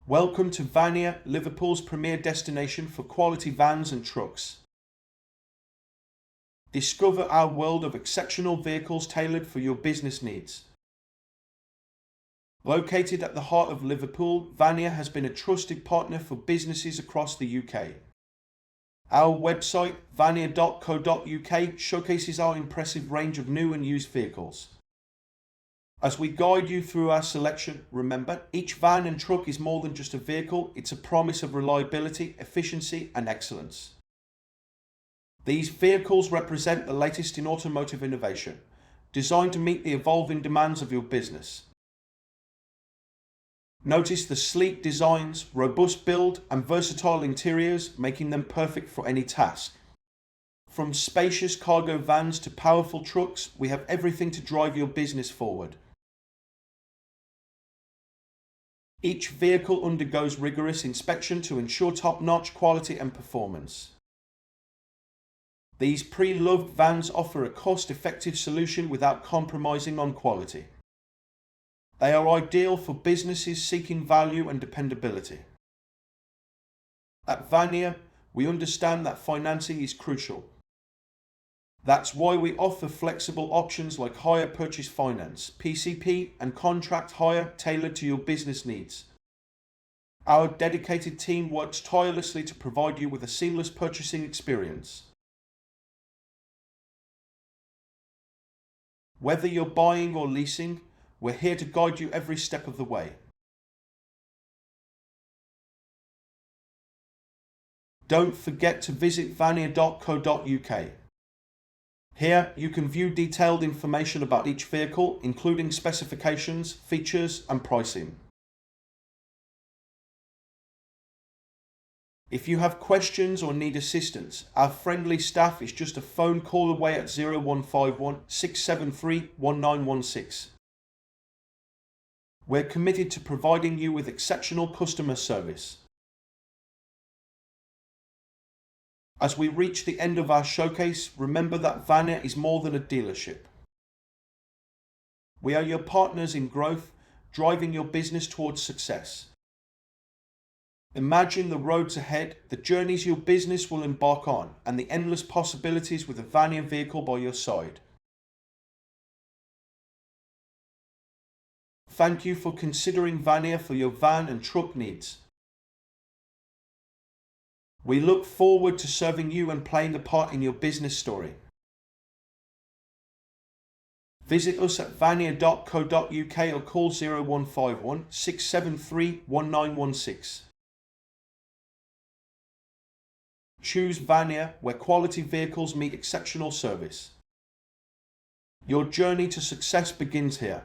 Welcome to Vanir, Liverpool's premier destination for quality vans and trucks. Discover our world of exceptional vehicles tailored for your business needs. Located at the heart of Liverpool, Vanir has been a trusted partner for businesses across the UK. Our website, vanir.co.uk, showcases our impressive range of new and used vehicles. As we guide you through our selection, remember, each van and truck is more than just a vehicle, it's a promise of reliability, efficiency, and excellence. These vehicles represent the latest in automotive innovation, designed to meet the evolving demands of your business. Notice the sleek designs, robust build, and versatile interiors, making them perfect for any task. From spacious cargo vans to powerful trucks, we have everything to drive your business forward. Each vehicle undergoes rigorous inspection to ensure top-notch quality and performance. These pre-loved vans offer a cost-effective solution without compromising on quality. They are ideal for businesses seeking value and dependability. At Vanir, we understand that financing is crucial. That's why we offer flexible options like hire purchase finance, PCP, and contract hire tailored to your business needs. Our dedicated team works tirelessly to provide you with a seamless purchasing experience. Whether you're buying or leasing, we're here to guide you every step of the way. Don't forget to visit vanir.co.uk. Here, you can view detailed information about each vehicle, including specifications, features, and pricing. If you have questions or need assistance, our friendly staff is just a phone call away at 0151 673 1916. We're committed to providing you with exceptional customer service. As we reach the end of our showcase, remember that Vanir is more than a dealership. We are your partners in growth, driving your business towards success. Imagine the roads ahead, the journeys your business will embark on, and the endless possibilities with a Vanir vehicle by your side. Thank you for considering Vanir for your van and truck needs. We look forward to serving you and playing a part in your business story. Visit us at vanir.co.uk or call 0151 673 1916. Choose Vanir, where quality vehicles meet exceptional service. Your journey to success begins here.